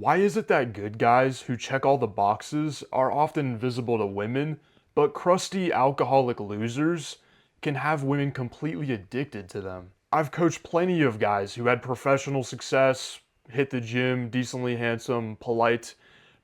Why is it that good guys who check all the boxes are often invisible to women, but crusty alcoholic losers can have women completely addicted to them? I've coached plenty of guys who had professional success, hit the gym, decently handsome, polite,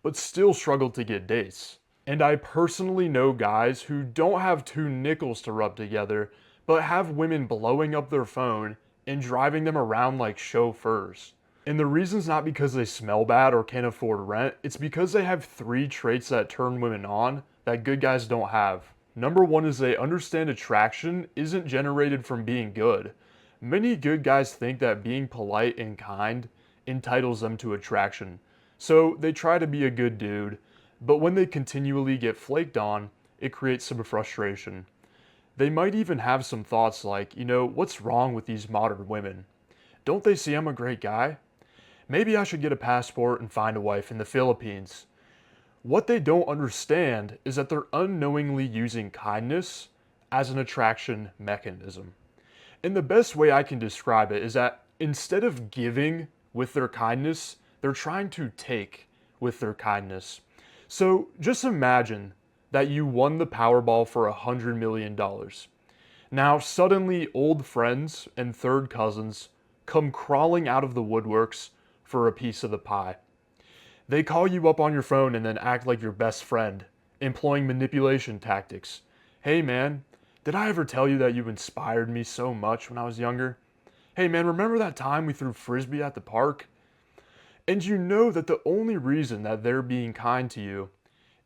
but still struggled to get dates. And I personally know guys who don't have two nickels to rub together, but have women blowing up their phone and driving them around like chauffeurs. And the reason's not because they smell bad or can't afford rent, it's because they have three traits that turn women on that good guys don't have. Number one is they understand attraction isn't generated from being good. Many good guys think that being polite and kind entitles them to attraction. So they try to be a good dude, but when they continually get flaked on, it creates some frustration. They might even have some thoughts like, what's wrong with these modern women? Don't they see I'm a great guy? Maybe I should get a passport and find a wife in the Philippines. What they don't understand is that they're unknowingly using kindness as an attraction mechanism. And the best way I can describe it is that instead of giving with their kindness, they're trying to take with their kindness. So just imagine that you won the Powerball for $100 million. Now, suddenly, old friends and third cousins come crawling out of the woodworks for a piece of the pie. They call you up on your phone and then act like your best friend, employing manipulation tactics. Hey man, did I ever tell you that you inspired me so much when I was younger? Hey man, remember that time we threw frisbee at the park? And you know that the only reason that they're being kind to you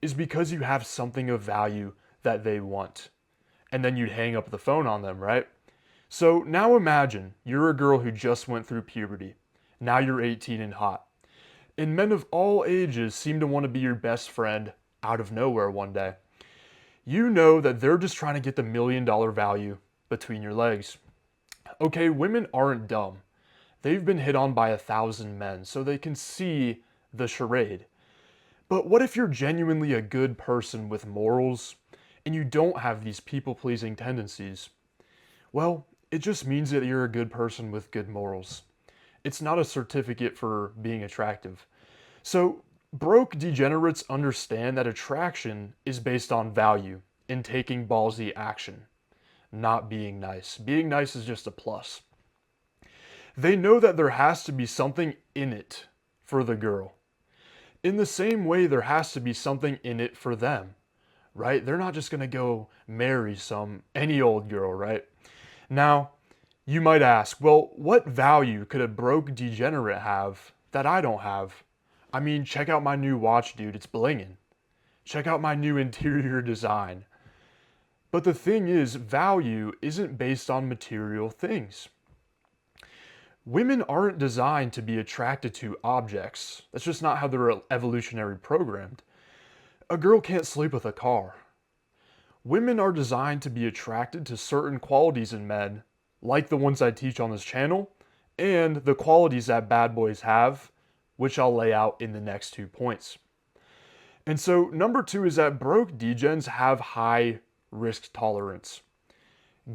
is because you have something of value that they want. And then you'd hang up the phone on them, right? So now imagine you're a girl who just went through puberty. Now you're 18 and hot. And men of all ages seem to want to be your best friend out of nowhere one day. You know that they're just trying to get the $1 million value between your legs. Okay, women aren't dumb. They've been hit on by 1,000 men, so they can see the charade. But what if you're genuinely a good person with morals and you don't have these people pleasing tendencies? Well, it just means that you're a good person with good morals. It's not a certificate for being attractive. So, broke degenerates understand that attraction is based on value in taking ballsy action, not being nice. Being nice is just a plus. They know that there has to be something in it for the girl. In the same way, there has to be something in it for them, right? They're not just gonna go marry any old girl, right? Now, you might ask, well, what value could a broke degenerate have that I don't have? I mean, check out my new watch, dude. It's blinging. Check out my new interior design. But the thing is, value isn't based on material things. Women aren't designed to be attracted to objects. That's just not how they're evolutionary programmed. A girl can't sleep with a car. Women are designed to be attracted to certain qualities in men, like the ones I teach on this channel, and the qualities that bad boys have, which I'll lay out in the next 2 points. And so, number two is that broke degens have high risk tolerance.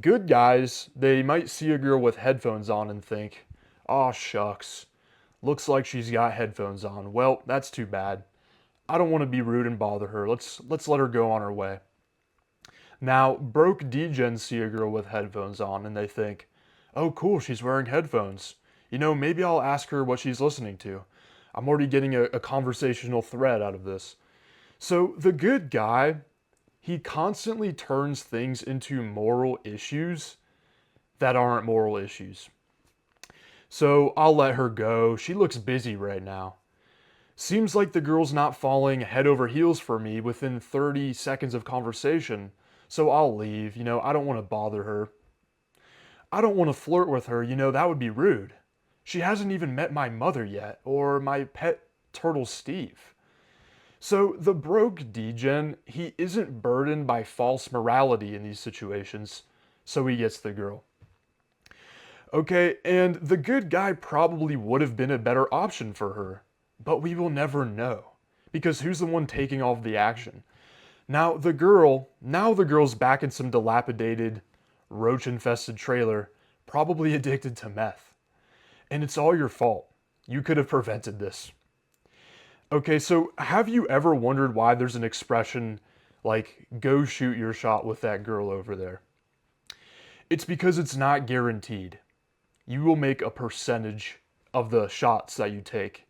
Good guys, they might see a girl with headphones on and think, "Aw, shucks, looks like she's got headphones on. Well, that's too bad. I don't want to be rude and bother her. Let's let her go on her way." Now, broke degens see a girl with headphones on and they think, "Oh, cool, she's wearing headphones. Maybe I'll ask her what she's listening to. I'm already getting a conversational thread out of this." So, the good guy, he constantly turns things into moral issues that aren't moral issues. So, I'll let her go. She looks busy right now. Seems like the girl's not falling head over heels for me within 30 seconds of conversation, so I'll leave. I don't want to bother her. I don't want to flirt with her, that would be rude. She hasn't even met my mother yet, or my pet turtle Steve. So the broke degen, he isn't burdened by false morality in these situations, so he gets the girl. Okay, and the good guy probably would have been a better option for her, but we will never know, because who's the one taking all of the action? Now the girl's back in some dilapidated, roach-infested trailer, probably addicted to meth. And it's all your fault. You could have prevented this. Okay, so have you ever wondered why there's an expression like, go shoot your shot with that girl over there? It's because it's not guaranteed. You will make a percentage of the shots that you take.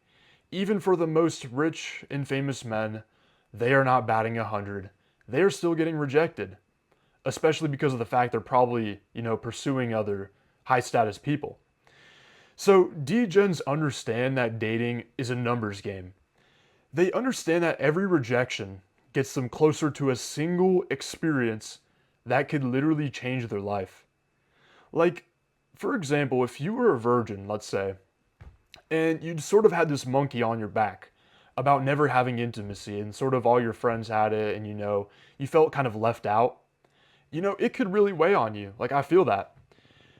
Even for the most rich and famous men, they are not batting 100. They are still getting rejected, especially because of the fact they're probably, pursuing other high status people. So, D-Gens understand that dating is a numbers game. They understand that every rejection gets them closer to a single experience that could literally change their life. Like, for example, if you were a virgin, let's say, and you'd sort of had this monkey on your back about never having intimacy, and sort of all your friends had it, and you felt kind of left out, it could really weigh on you. Like, I feel that.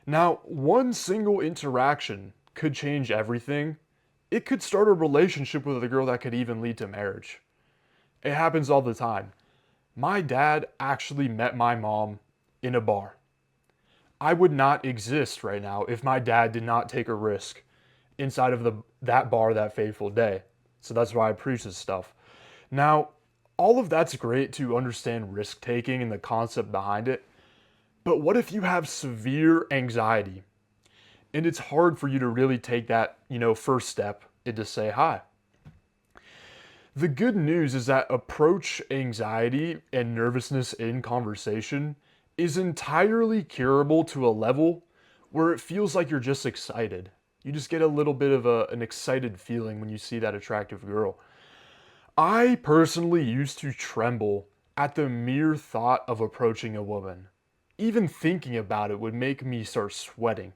Now, one single interaction could change everything. It could start a relationship with a girl that could even lead to marriage. It happens all the time. My dad actually met my mom in a bar. I would not exist right now if my dad did not take a risk inside of that bar that fateful day. So that's why I preach this stuff. Now, all of that's great to understand risk taking and the concept behind it. But what if you have severe anxiety and it's hard for you to really take that, first step and to say hi? The good news is that approach anxiety and nervousness in conversation is entirely curable to a level where it feels like you're just excited. You just get a little bit of an excited feeling when you see that attractive girl. I personally used to tremble at the mere thought of approaching a woman. Even thinking about it would make me start sweating.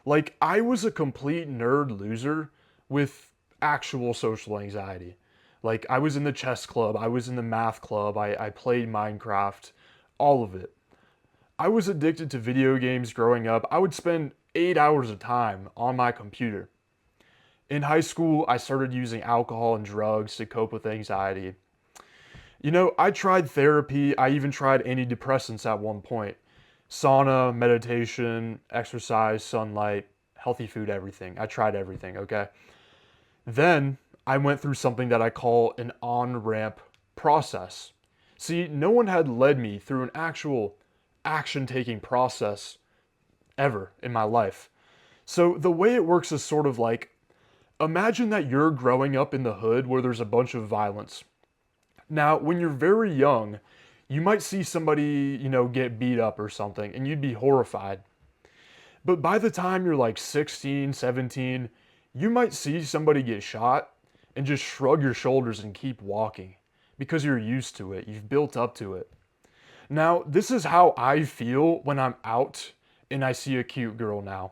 Like, I was a complete nerd loser with actual social anxiety. Like, I was in the chess club, I was in the math club, I played Minecraft, all of it. I was addicted to video games growing up. I would spend 8 hours of time on my computer. In high school, I started using alcohol and drugs to cope with anxiety. I tried therapy, I even tried antidepressants at one point. Sauna, meditation, exercise, sunlight, healthy food, everything. I tried everything, okay? Then I went through something that I call an on ramp process. See, no one had led me through an actual action taking process ever in my life. So the way it works is sort of like, imagine that you're growing up in the hood where there's a bunch of violence. Now, when you're very young, you might see somebody, get beat up or something, and you'd be horrified. But by the time you're like 16, 17, you might see somebody get shot and just shrug your shoulders and keep walking because you're used to it. You've built up to it. Now, this is how I feel when I'm out and I see a cute girl now.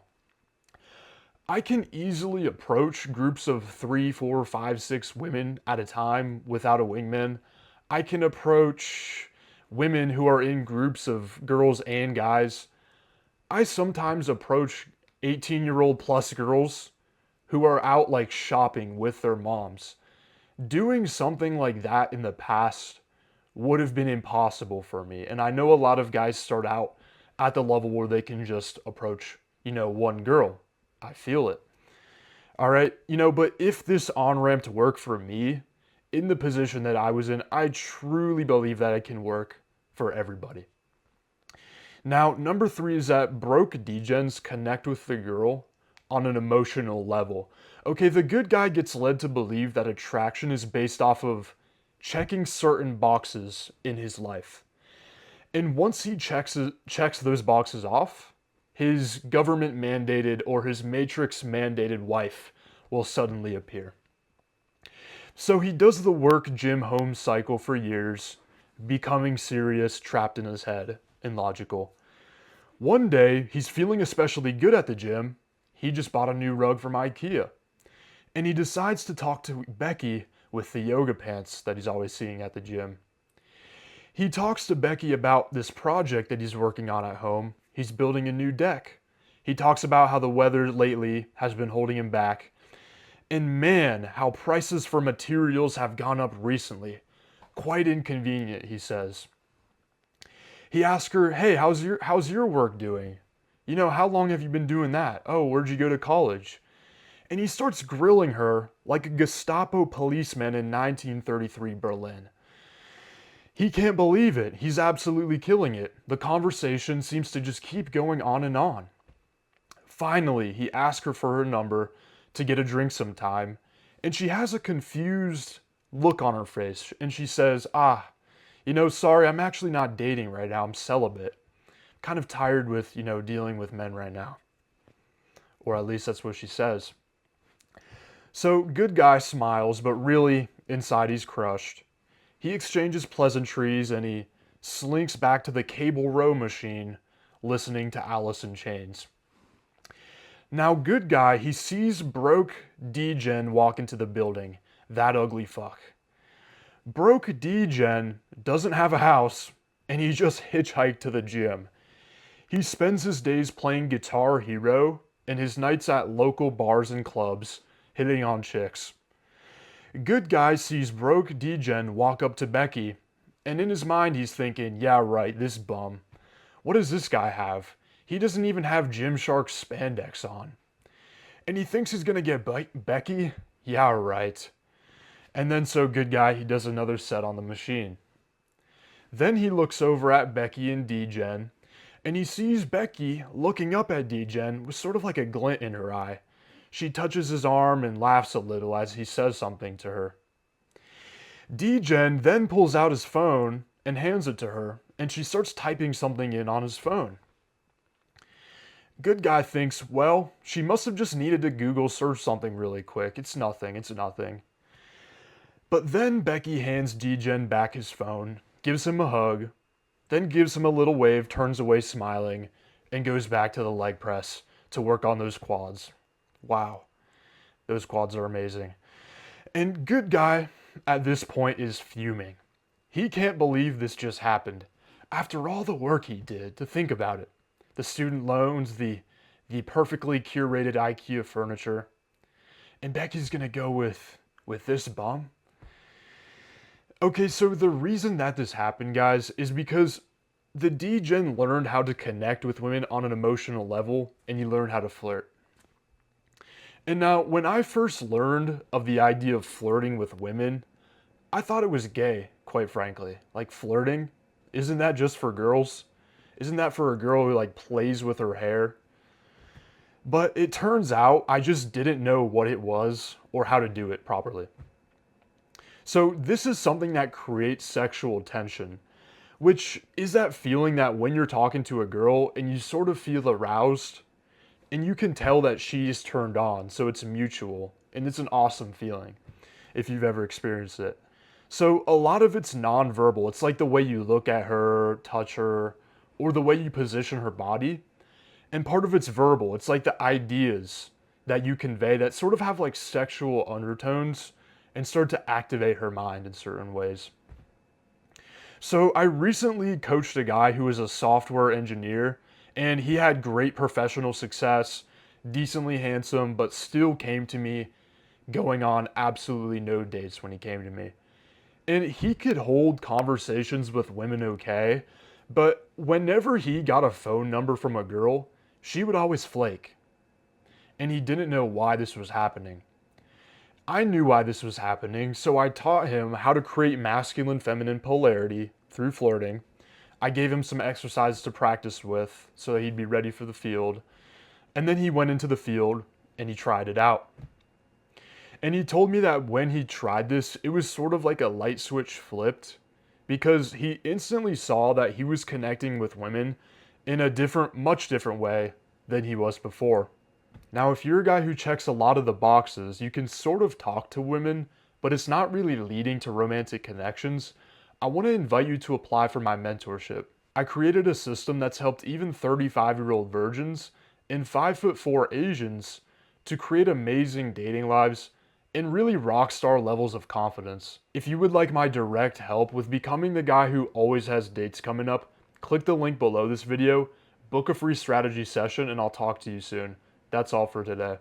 I can easily approach groups of 3, 4, 5, 6 women at a time without a wingman. I can approach women who are in groups of girls and guys. I sometimes approach 18-year-old plus girls who are out like shopping with their moms. Doing something like that in the past would have been impossible for me. And I know a lot of guys start out at the level where they can just approach, one girl. I feel it. All right, but if this on ramp to work for me, in the position that I was in, I truly believe that it can work for everybody. Now, number 3 is that broke degens connect with the girl on an emotional level. Okay, the good guy gets led to believe that attraction is based off of checking certain boxes in his life. And once he checks those boxes off, his government mandated or his matrix mandated wife will suddenly appear. So he does the work Jim Holmes cycle for years, becoming serious, trapped in his head, and logical. One day, he's feeling especially good at the gym. He just bought a new rug from IKEA. And he decides to talk to Becky with the yoga pants that he's always seeing at the gym. He talks to Becky about this project that he's working on at home. He's building a new deck. He talks about how the weather lately has been holding him back. And man, how prices for materials have gone up recently. Quite inconvenient, he says. He asks her, "Hey, how's your work doing? How long have you been doing that? Oh, where'd you go to college?" and he starts grilling her like a Gestapo policeman in 1933 Berlin. He can't believe it. He's absolutely killing it. The conversation seems to just keep going on and on. Finally, he asks her for her number to get a drink sometime, and she has a confused look on her face, and she says, sorry, I'm actually not dating right now. I'm celibate. Kind of tired with, dealing with men right now. Or at least that's what she says. So, good guy smiles, but really, inside he's crushed. He exchanges pleasantries and he slinks back to the Cable Row machine, listening to Alice in Chains. Now, good guy, he sees broke D-Gen walk into the building. That ugly fuck. Broke D-Gen doesn't have a house, and he just hitchhiked to the gym. He spends his days playing Guitar Hero and his nights at local bars and clubs, hitting on chicks. Good guy sees broke D-Gen walk up to Becky, and in his mind he's thinking, yeah right, this bum. What does this guy have? He doesn't even have Gymshark spandex on. And he thinks he's gonna get Becky? Yeah right. And then so good guy, he does another set on the machine. Then he looks over at Becky and D-Gen, and he sees Becky looking up at D-Gen with sort of like a glint in her eye. She touches his arm and laughs a little as he says something to her. D-Gen then pulls out his phone and hands it to her, and she starts typing something in on his phone. Good guy thinks, well, she must have just needed to Google search something really quick. It's nothing. But then Becky hands D-Gen back his phone, gives him a hug, then gives him a little wave, turns away smiling, and goes back to the leg press to work on those quads. Wow, those quads are amazing. And good guy at this point is fuming. He can't believe this just happened. After all the work he did to think about it. The student loans, the perfectly curated IKEA furniture. And Becky's gonna go with this bum? Okay, so the reason that this happened, guys, is because the D-Gen learned how to connect with women on an emotional level, and he learned how to flirt. And now, when I first learned of the idea of flirting with women, I thought it was gay, quite frankly. Like, flirting? Isn't that just for girls? Isn't that for a girl who, plays with her hair? But it turns out I just didn't know what it was or how to do it properly. So this is something that creates sexual tension, which is that feeling that when you're talking to a girl and you sort of feel aroused and you can tell that she's turned on, so it's mutual, and it's an awesome feeling if you've ever experienced it. So a lot of it's nonverbal. It's like the way you look at her, touch her, or the way you position her body. And part of it's verbal. It's like the ideas that you convey that sort of have sexual undertones and start to activate her mind in certain ways. So I recently coached a guy who is a software engineer, and he had great professional success, decently handsome, but still came to me going on absolutely no dates when he came to me. And he could hold conversations with women okay, but whenever he got a phone number from a girl, she would always flake. And he didn't know why this was happening. I knew why this was happening, so I taught him how to create masculine-feminine polarity through flirting. I gave him some exercises to practice with so that he'd be ready for the field. And then he went into the field and he tried it out. And he told me that when he tried this, it was sort of like a light switch flipped because he instantly saw that he was connecting with women in a much different way than he was before. Now, if you're a guy who checks a lot of the boxes, you can sort of talk to women, but it's not really leading to romantic connections. I want to invite you to apply for my mentorship. I created a system that's helped even 35-year-old virgins and 5'4" Asians to create amazing dating lives and really rock star levels of confidence. If you would like my direct help with becoming the guy who always has dates coming up, click the link below this video, book a free strategy session, and I'll talk to you soon. That's all for today.